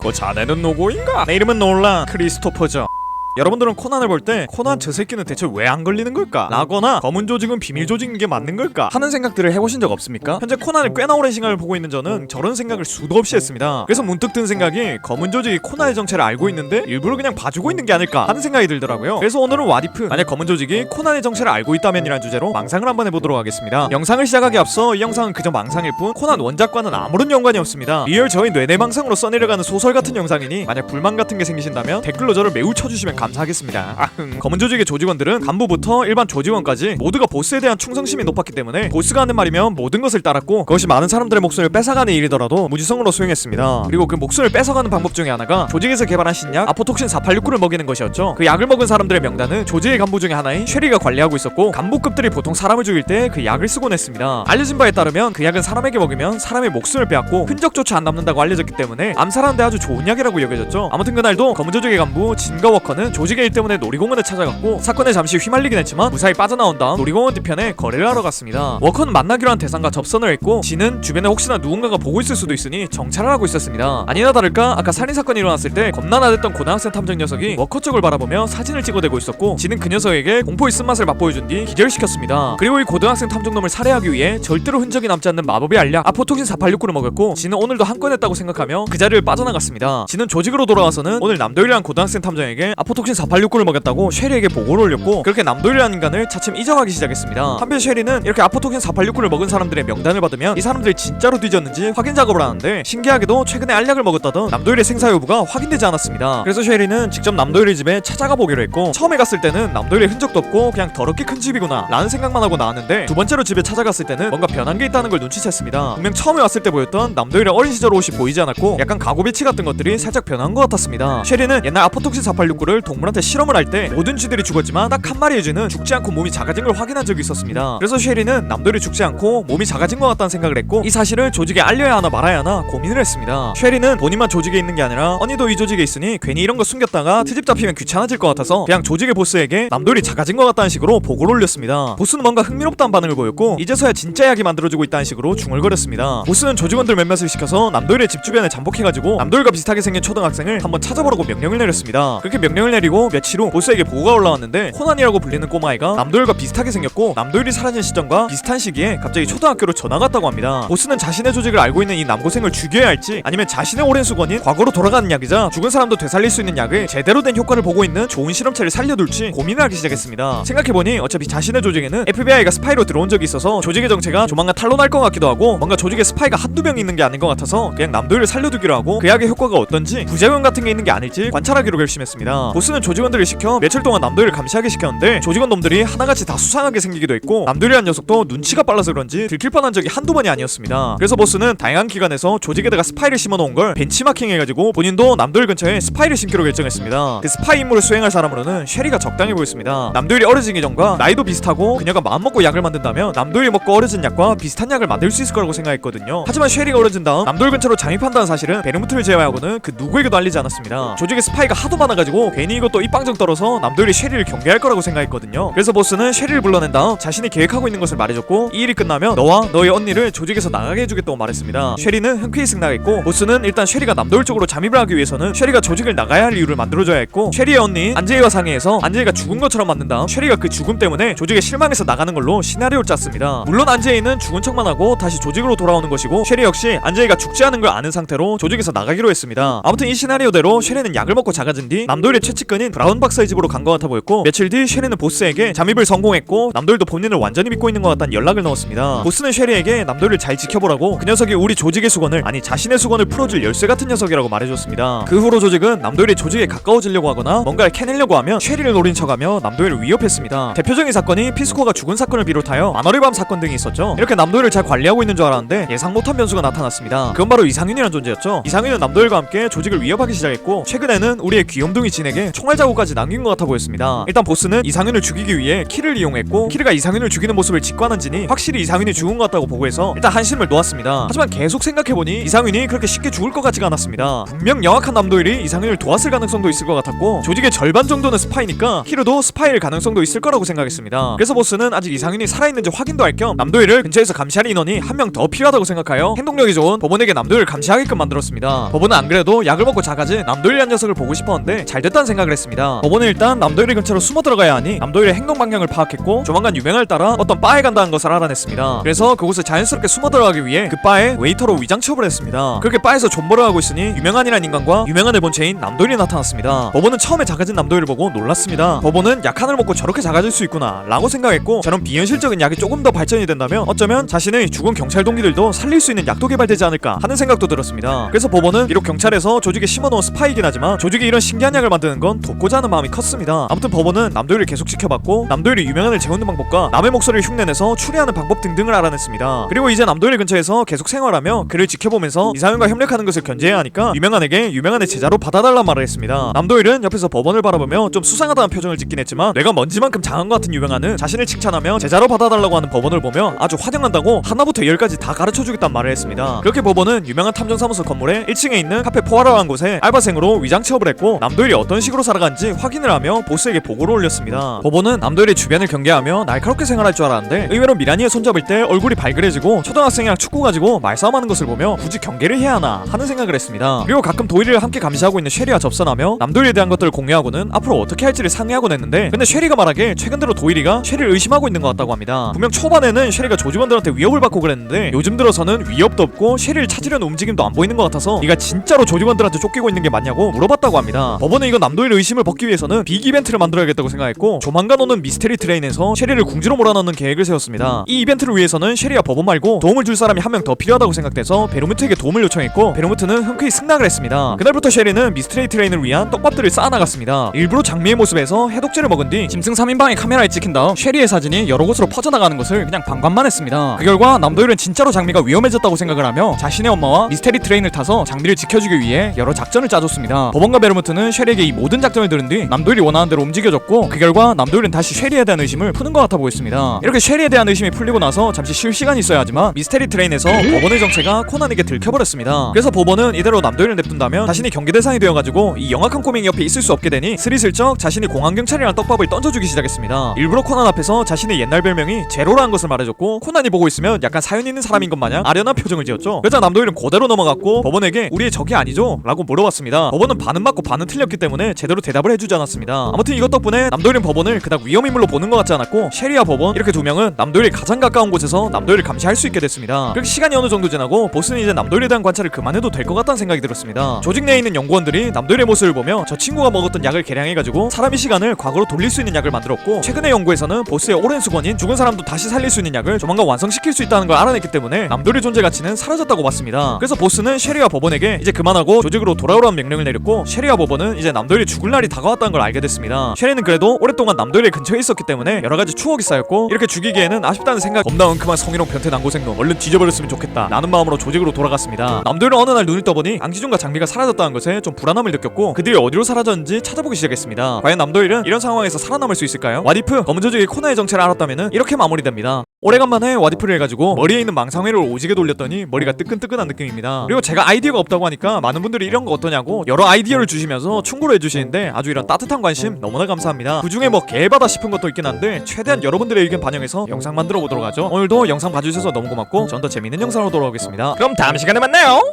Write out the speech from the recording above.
그 자네는 누구인가? 내 이름은 놀란 크리스토퍼죠. 여러분들은 코난을 볼 때 코난 저 새끼는 대체 왜 안 걸리는 걸까? 라거나 검은 조직은 비밀 조직인 게 맞는 걸까? 하는 생각들을 해보신 적 없습니까? 현재 코난을 꽤나 오랜 시간을 보고 있는 저는 저런 생각을 수도 없이 했습니다. 그래서 문득 든 생각이 검은 조직이 코난의 정체를 알고 있는데 일부러 그냥 봐주고 있는 게 아닐까 하는 생각이 들더라고요. 그래서 오늘은 와디프, 만약 검은 조직이 코난의 정체를 알고 있다면 이란 주제로 망상을 한번 해보도록 하겠습니다. 영상을 시작하기 앞서 이 영상은 그저 망상일 뿐 코난 원작과는 아무런 연관이 없습니다. 리얼 저희 뇌내망상으로 써내려가는 소설 같은 영상이니 만약 불만 같은 게 생기신다면 댓글로 저를 매우 쳐주시면 감사하겠습니다. 검은 조직의 조직원들은 간부부터 일반 조직원까지 모두가 보스에 대한 충성심이 높았기 때문에 보스가 하는 말이면 모든 것을 따랐고, 그것이 많은 사람들의 목숨을 뺏어가는 일이더라도 무지성으로 수행했습니다. 그리고 그 목숨을 뺏어가는 방법 중에 하나가 조직에서 개발한 신약 아포톡신 486구를 먹이는 것이었죠. 그 약을 먹은 사람들의 명단은 조직의 간부 중에 하나인 쉐리가 관리하고 있었고, 간부급들이 보통 사람을 죽일 때 그 약을 쓰곤 했습니다. 알려진 바에 따르면 그 약은 사람에게 먹이면 사람의 목숨을 빼앗고 흔적조차 안 남는다고 알려졌기 때문에 암살하는데 아주 좋은 약이라고 여겨졌죠. 아무튼 그날도 검은 조직의 간부 진거 워커는 조직의 일 때문에 놀이공원에 찾아갔고, 사건에 잠시 휘말리긴 했지만 무사히 빠져나온 다음 놀이공원 뒤편에 거래를 하러 갔습니다. 워커는 만나기로 한 대상과 접선을 했고, 진은 주변에 혹시나 누군가가 보고 있을 수도 있으니 정찰을 하고 있었습니다. 아니나 다를까 아까 살인사건이 일어났을 때 겁나 나댔던 고등학생 탐정 녀석이 워커 쪽을 바라보며 사진을 찍어대고 있었고, 진은 그 녀석에게 공포의 쓴맛을 맛보여준 뒤 기절시켰습니다. 그리고 이 고등학생 탐정놈을 살해하기 위해 절대로 흔적이 남지 않는 마법의 알약 아포톡신 486구를 먹였고, 진은 오늘도 한 건 했다고 생각하며 그 자리를 빠져나갔습니다. 진은 조직으로 돌아와서는 오늘 남도일이라는 고등학생 탐정에게 아포톡신 486구를 먹였다고 쉐리에게 보고를 올렸고, 그렇게 남도일이라는 인간을 차츰 잊어가기 시작했습니다. 한편 쉐리는 이렇게 아포톡신 486구를 먹은 사람들의 명단을 받으면 이 사람들이 진짜로 뒤졌는지 확인 작업을 하는데, 신기하게도 최근에 알약을 먹었다던 남도일의 생사 여부가 확인되지 않았습니다. 그래서 쉐리는 직접 남도일의 집에 찾아가 보기로 했고, 처음에 갔을 때는 남도일의 흔적도 없고 그냥 더럽게 큰 집이구나 라는 생각만 하고 나왔는데, 두 번째로 집에 찾아갔을 때는 뭔가 변한 게 있다는 걸 눈치챘습니다. 분명 처음에 왔을 때 보였던 남도일의 어린 시절 옷이 보이지 않았고, 약간 가구비치 같은 것들이 살짝 변한 것 같았습니다. 쉐리는 옛날 아포톡신 486구를 동물한테 실험을 할 때 모든 쥐들이 죽었지만 딱 한 마리의 쥐는 죽지 않고 몸이 작아진 걸 확인한 적이 있었습니다. 그래서 쉐리는 남도일이 죽지 않고 몸이 작아진 것 같다는 생각을 했고, 이 사실을 조직에 알려야 하나 말아야 하나 고민을 했습니다. 쉐리는 본인만 조직에 있는 게 아니라 언니도 이 조직에 있으니 괜히 이런 거 숨겼다가 트집 잡히면 귀찮아질 것 같아서 그냥 조직의 보스에게 남도일이 작아진 것 같다는 식으로 보고를 올렸습니다. 보스는 뭔가 흥미롭다는 반응을 보였고, 이제서야 진짜 약이 만들어지고 있다는 식으로 중얼거렸습니다. 보스는 조직원들 몇몇을 시켜서 남도일의 집 주변에 잠복해가지고 남도일과 비슷하게 생긴 초등학생을 한번 찾아보라고 명령을 내렸습니다. 그렇게 명령을 내리고 며칠 후 보스에게 보고가 올라왔는데, 코난이라고 불리는 꼬마아이가 남도일과 비슷하게 생겼고 남도일이 사라진 시점과 비슷한 시기에 갑자기 초등학교로 전화가 왔다고 합니다. 보스는 자신의 조직을 알고 있는 이 남고생을 죽여야 할지, 아니면 자신의 오랜 수건인 과거로 돌아가는 약이자 죽은 사람도 되살릴 수 있는 약을 제대로 된 효과를 보고 있는 좋은 실험체를 살려둘지 고민을 하기 시작했습니다. 생각해보니 어차피 자신의 조직에는 FBI가 스파이로 들어온 적이 있어서 조직의 정체가 조만간 탄로날 것 같기도 하고, 뭔가 조직에 스파이가 한두 명 있는 게 아닌 것 같아서 그냥 남도일을 살려두기로 하고, 그 약의 효과가 어떤지 부작용 같은 게 있는 게 아닐지 관찰하기로 결심했습니다. 보스는 조직원들을 시켜 며칠 동안 남도일을 감시하게 시켰는데, 조직원 놈들이 하나같이 다 수상하게 생기기도 했고, 남도일이란 녀석도 눈치가 빨라서 그런지 들킬 뻔한 적이 한두 번이 아니었습니다. 그래서 보스는 다양한 기관에서 조직에다가 스파이를 심어놓은 걸 벤치마킹 해가지고 본인도 남도일 근처에 스파이를 심기로 결정했습니다. 그 스파이 임무를 수행할 사람으로는 쉐리가 적당해 보였습니다. 남도일이 어려지기 전과 나이도 비슷하고 그녀가 마음먹고 약을 만든다면 남도일이 먹고 어려진 약과 비슷한 약을 만들 수 있을 거라고 생각했거든요. 하지만 쉐리가 어려진 다음 남도일 근처로 잠입한다는 사실은 베르무트를 제외하고는 그 누구에게도 알리지 않았습니다. 조직에 스파이가 하도 많아가지고 괜히 이것도 입방정 떨어서 남도일이 쉐리를 경계할 거라고 생각했거든요. 그래서 보스는 쉐리를 불러낸 다음 자신이 계획하고 있는 것을 말해줬고, 이 일이 끝나면 너와 너의 언니를 조직에서 나가게 해주겠다고 말했습니다. 쉐리는 흔쾌히 승낙했고, 보스는 일단 쉐리가 남도일 쪽으로 잠입을 하기 위해서는 쉐리가 조직을 나가야 할 이유를 만들어줘야 했고, 쉐리의 언니인 안제이와 상의해서 안제이가 죽은 것처럼 만든 다음 쉐리가 그 죽음 때문에 조직에 실망해서 나가는 걸로 시나리오를 짰습니다. 물론 안제이는 죽은 척만 하고 다시 조직으로 돌아오는 것이고, 쉐리 역시 안제이가 죽지 않은 걸 아는 상태로 조직에서 나가기로 했습니다. 아무튼 이 시나리오대로 쉐리는 약을 먹고 작아진 뒤 남도일의 최측근인 브라운 박사의 집으로 간 것 같아 보였고, 며칠 뒤 쉐리는 보스에게 잠입을 성공했고 남도일도 본인을 완전히 믿고 있는 것 같다는 연락을 넣었습니다. 보스는 쉐리에게 남도일을 잘 지켜보라고, 그 녀석이 우리 조직의 수건을, 아니 자신의 수건을 풀어줄 열쇠 같은 녀석이라고 말해줬습니다. 그 후로 조직은 남도일이 조직에 가까워지려고 하거나 뭔가를 캐내려고 하면 쉐리를 노린 척하며 남도일을 위협했습니다. 대표적인 사건이 피스코가 죽은 사건을 비롯하여 만월의 밤 사건 등이 있었죠. 이렇게 남도일을 잘 관리하고 있는 줄 알았는데 예상 못한 변수가 나타났습니다. 그건 바로 이상윤이라는 존재였죠. 이상윤은 남도일과 함께 조직을 위협하기 시작했고, 최근에는 우리의 귀염둥이 진에게 바닥에 총알 자국까지 남긴 것 같아 보였습니다. 일단 보스는 이상윤을 죽이기 위해 키를 이용했고 키르가 이상윤을 죽이는 모습을 직관한지니 확실히 이상윤이 죽은 것 같다고 보고해서 일단 한심을 놓았습니다. 하지만 계속 생각해보니 이상윤이 그렇게 쉽게 죽을 것 같지가 않았습니다. 분명 영악한 남도일이 이상윤을 도왔을 가능성도 있을 것 같았고 조직의 절반 정도는 스파이니까 키르도 스파이일 가능성도 있을 거라고 생각했습니다. 그래서 보스는 아직 이상윤이 살아있는지 확인도 할 겸 남도일을 근처에서 감시할 인원이 한 명 더 필요하다고 생각하여 행동력이 좋은 법원에게 남도일을 감시하게끔 만들었습니다. 법원은 안 그래도 약을 먹고 작아진 남도일이란 녀석을 보고 싶었는데 잘 됐다는 생각을 했습니다. 법원은 일단 남도일이 근처로 숨어 들어가야 하니 남도일의 행동 방향을 파악했고 조만간 유명을 따라 어떤 바에 간다는 것을 알아냈습니다. 그래서 그곳에 자연스럽게 숨어 들어가기 위해 그 바에 웨이터로 위장 취업을 했습니다. 그렇게 바에서 존버를 하고 있으니 유명한이란 인간과 유명한의 본체인 남도일이 나타났습니다. 법원은 처음에 작아진 남도일을 보고 놀랐습니다. 법원은 약한을 먹고 저렇게 작아질 수 있구나 라고 생각했고 저런 비현실적인 약이 조금 더 발전이 된다면 어쩌면 자신의 죽은 경찰 동기들도 살릴 수 있는 약도 개발되지 않을까 하는 생각도 들었습니다. 그래서 법원은 비록 경찰에서 조직에 심어놓은 스파이긴 하지만 조직이 이런 신기한 약을 만드는 건 돕고자 하는 마음이 컸습니다. 아무튼 법원은 남도일을 계속 지켜봤고 남도일이 유명한을 재우는 방법과 남의 목소리를 흉내내서 추리하는 방법 등등을 알아냈습니다. 그리고 이제 남도일 근처에서 계속 생활하며 그를 지켜보면서 이상윤과 협력하는 것을 견제해야 하니까 유명한에게 유명한의 제자로 받아달란 말을 했습니다. 남도일은 옆에서 법원을 바라보며 좀 수상하다는 표정을 짓긴 했지만 뇌가 먼지만큼 장한 것 같은 유명한은 자신을 칭찬하며 제자로 받아달라고 하는 법원을 보며 아주 환영한다고 하나부터 열까지 다 가르쳐주겠다는 말을 했습니다. 그렇게 법원은 유명한 탐정사무소 건물의 1층에 있는 카페 포아라라는 곳에 알바생으로 위장 취업을 했고 남도일이 어떤 식으로 살아가는지 확인을 하며 보스에게 보고를 올렸습니다. 법원은 남도일의 주변을 경계하며 날카롭게 생활할 줄 알았는데 의외로 미라니에 손잡을 때 얼굴이 발그레지고 초등학생이랑 축구 가지고 말싸움하는 것을 보며 굳이 경계를 해야 하나 하는 생각을 했습니다. 그리고 가끔 도일이를 함께 감시하고 있는 쉐리와 접선하며 남도일에 대한 것들을 공유하고는 앞으로 어떻게 할지를 상의하곤 했는데 근데 쉐리가 말하기에 최근 들어 도일이가 쉐리를 의심하고 있는 것 같다고 합니다. 분명 초반에는 쉐리가 조직원들한테 위협을 받고 그랬는데 요즘 들어서는 위협도 없고 쉐리를 찾으려는 움직임도 안 보이는 것 같아서 네가 진짜로 조직원들한테 쫓기고 있는 게 맞냐고 물어봤다고 합니다. 법원은 이거 남도일의 의심을 벗기 위해서는 빅 이벤트를 만들어야겠다고 생각했고 조만간 오는 미스테리 트레인에서 쉐리를 궁지로 몰아넣는 계획을 세웠습니다. 이 이벤트를 위해서는 쉐리와 법원 말고 도움을 줄 사람이 한 명 더 필요하다고 생각돼서 베르무트에게 도움을 요청했고 베르무트는 흔쾌히 승낙을 했습니다. 그날부터 쉐리는 미스테리 트레인을 위한 떡밥들을 쌓아나갔습니다. 일부러 장미의 모습에서 해독제를 먹은 뒤 짐승 3인방의 카메라에 찍힌 다음 쉐리의 사진이 여러 곳으로 퍼져나가는 것을 그냥 방관만 했습니다. 그 결과 남도일은 진짜로 장미가 위험해졌다고 생각을 하며 자신의 엄마와 미스테리 트레인을 타서 장미를 지켜주기 위해 여러 작전을 짜줬습니다. 법원과 베르무트는 쉐리에게 이 모든 작전을 들은 뒤 남도일이 원하는 대로 움직여줬고 그 결과 남도일은 다시 쉐리에 대한 의심을 푸는 것 같아 보였습니다. 이렇게 쉐리에 대한 의심이 풀리고 나서 잠시 쉴 시간이 있어야 하지만 미스테리 트레인에서 법원의 정체가 코난에게 들켜버렸습니다. 그래서 법원은 이대로 남도일을 냅둔다면 자신이 경계 대상이 되어가지고 이 영악한 꼬맹이 옆에 있을 수 없게 되니 스리슬쩍 자신이 공항경찰이란 떡밥을 던져주기 시작했습니다. 일부러 코난 앞에서 자신의 옛날 별명이 제로라는 것을 말해줬고 코난이 보고 있으면 약간 사연 있는 사람인 것 마냥 아련한 표정을 지었죠. 그러자 남도일은 그대로 넘어갔고 법원에게 우리의 적이 아니죠? 라고 물어봤습니다. 법원은 반은 맞고 반은 틀렸기 때문에 제대로 대답을 해주지 않았습니다. 아무튼 이것 덕분에 남도일은 법원을 그닥 위험인물로 보는 것 같지 않았고 쉐리와 법원 이렇게 두 명은 남도일이 가장 가까운 곳에서 남도일을 감시할 수 있게 됐습니다. 그렇게 시간이 어느 정도 지나고 보스는 이제 남도일에 대한 관찰을 그만해도 될 것 같다는 생각이 들었습니다. 조직 내에 있는 연구원들이 남도일의 모습을 보며 저 친구가 먹었던 약을 개량해가지고 사람의 시간을 과거로 돌릴 수 있는 약을 만들었고 최근의 연구에서는 보스의 오랜 수건인 죽은 사람도 다시 살릴 수 있는 약을 조만간 완성시킬 수 있다는 걸 알아냈기 때문에 남도일의 존재 가치는 사라졌다고 봤습니다. 그래서 보스는 쉐리와 법원에게 이제 그만하고 조직으로 돌아오라는 명령을 내렸고 쉐리와 법원은 이제 남도일이 죽을 날이 다가왔다는 걸 알게 됐습니다. 쉐리는 그래도 오랫동안 남도일의 근처에 있었기 때문에 여러가지 추억이 쌓였고 이렇게 죽이기에는 아쉽다는 생각 겁나 은큼한 성희롱 변태 난고생놈 얼른 뒤져버렸으면 좋겠다 라는 마음으로 조직으로 돌아갔습니다. 남도일은 어느 날 눈을 떠보니 앙지중과 장비가 사라졌다는 것에 좀 불안함을 느꼈고 그들이 어디로 사라졌는지 찾아보기 시작했습니다. 과연 남도일은 이런 상황에서 살아남을 수 있을까요? 왓이프 검은 조직이 코나의 정체를 알았다면 이렇게 마무리됩니다. 오래간만에 왓이프를 해가지고 머리에 있는 망상회를 오지게 돌렸더니 머리가 뜨끈뜨끈한 느낌입니다. 그리고 제가 아이디어가 없다고 하니까 많은 분들이 이런 거 어떠냐고 여러 아이디어를 주시면서 충고를 해주시는데 아주 이런 따뜻한 관심 너무나 감사합니다. 그중에 뭐 개바다 싶은 것도 있긴 한데 최대한 여러분들의 의견 반영해서 영상 만들어 보도록 하죠. 오늘도 영상 봐주셔서 너무 고맙고 전 더 재밌는 영상으로 돌아오겠습니다. 그럼 다음 시간에 만나요.